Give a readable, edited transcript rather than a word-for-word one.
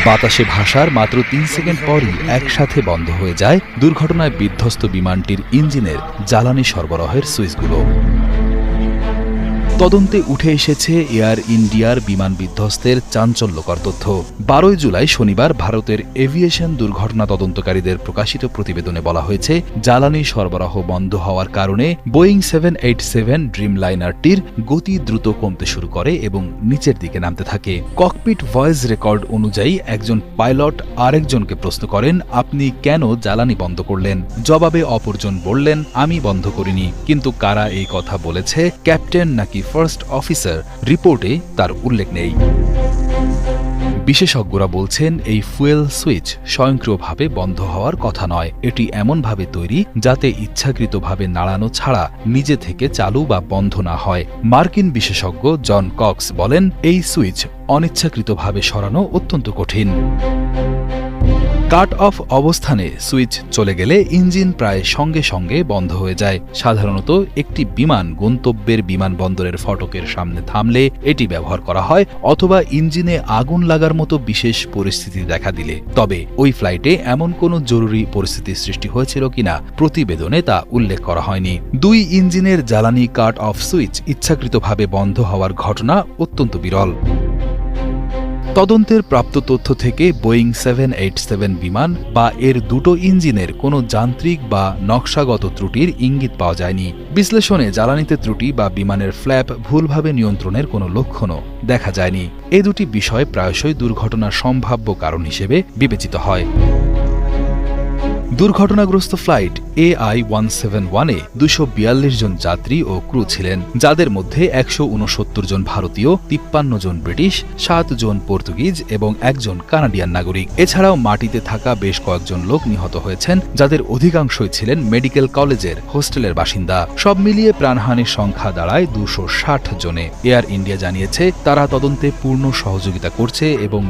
বাতাসে ভাসার মাত্র ৩ সেকেন্ড পরই একসাথে বন্ধ হয়ে যায় দুর্ঘটনায় বিধ্বস্ত বিমানটির ইঞ্জিনের জ্বালানি সরবরাহের সুইচগুলো। তদন্তে উঠে এসেছে এয়ার ইন্ডিয়ার বিমান বিধ্বস্তের চাঞ্চল্যকর তথ্য। ১২ জুলাই শনিবার ভারতের এভিয়েশন দুর্ঘটনা তদন্তকারীদের প্রকাশিত প্রতিবেদনে বলা হয়েছে, জ্বালানি সরবরাহ বন্ধ হওয়ার কারণে বোয়িং 787 ড্রিমলাইনারটির গতি দ্রুত কমতে শুরু করে এবং নিচের দিকে নামতে থাকে। ককপিট ভয়েস রেকর্ড অনুযায়ী একজন পাইলট আরেকজনকে প্রশ্ন করেন, আপনি কেন জ্বালানি বন্ধ করলেন? জবাবে অপরজন বললেন, আমি বন্ধ করিনি। কিন্তু কারা এই কথা বলেছে, ক্যাপ্টেন নাকি ফার্স্ট অফিসার, রিপোর্টে তার উল্লেখ নেই। বিশেষজ্ঞরা বলছেন, এই ফুয়েল সুইচ স্বয়ংক্রিয়ভাবে বন্ধ হওয়ার কথা নয়। এটি এমনভাবে তৈরি যাতে ইচ্ছাকৃতভাবে নাড়ানো ছাড়া নিজে থেকে চালু বা বন্ধ না হয়। মার্কিন বিশেষজ্ঞ জন কক্স বলেন, এই সুইচ অনিচ্ছাকৃতভাবে সরানো অত্যন্ত কঠিন। কাট অফ অবস্থানে সুইচ চলে গেলে ইঞ্জিন প্রায় সঙ্গে সঙ্গে বন্ধ হয়ে যায়। সাধারণত একটি বিমান গন্তব্যের বিমানবন্দরের ফটকের সামনে থামলে এটি ব্যবহার করা হয়, অথবা ইঞ্জিনে আগুন লাগার মতো বিশেষ পরিস্থিতি দেখা দিলে। তবে ওই ফ্লাইটে এমন কোনো জরুরি পরিস্থিতির সৃষ্টি হয়েছিল কিনা প্রতিবেদনে তা উল্লেখ করা হয়নি। ২ ইঞ্জিনের জ্বালানি কাট অফ সুইচ ইচ্ছাকৃতভাবে বন্ধ হওয়ার ঘটনা অত্যন্ত বিরল। তদন্তের প্রাপ্ত তথ্য থেকে বোয়িং 787 বিমান বা এর দুটো ইঞ্জিনের কোনো যান্ত্রিক বা নকশাগত ত্রুটির ইঙ্গিত পাওয়া যায়নি। বিশ্লেষণে জ্বালানিতে ত্রুটি বা বিমানের ফ্ল্যাপ ভুলভাবে নিয়ন্ত্রণের কোনো লক্ষণও দেখা যায়নি। এ দুটি বিষয় প্রায়শই দুর্ঘটনার সম্ভাব্য কারণ হিসেবে বিবেচিত হয়। দুর্ঘটনাগ্রস্ত ফ্লাইট AI-171-এ ২৪২ জন যাত্রী ও ক্রু ছিলেন, যাদের মধ্যে ১৬৯ জন ভারতীয়, ৫৩ জন ব্রিটিশ, ৭ জন পর্তুগিজ এবং ১ জন কানাডিয়ান নাগরিক। এছাড়াও মাটিতে থাকা বেশ কয়েকজন লোক নিহত হয়েছেন, যাদের অধিকাংশই ছিলেন মেডিকেল কলেজের হোস্টেলের বাসিন্দা। সব মিলিয়ে প্রাণহানির সংখ্যা দাঁড়ায় ২৬০ জনে। এয়ার ইন্ডিয়া জানিয়েছে, তারা তদন্তে পূর্ণ সহযোগিতা করছে এবং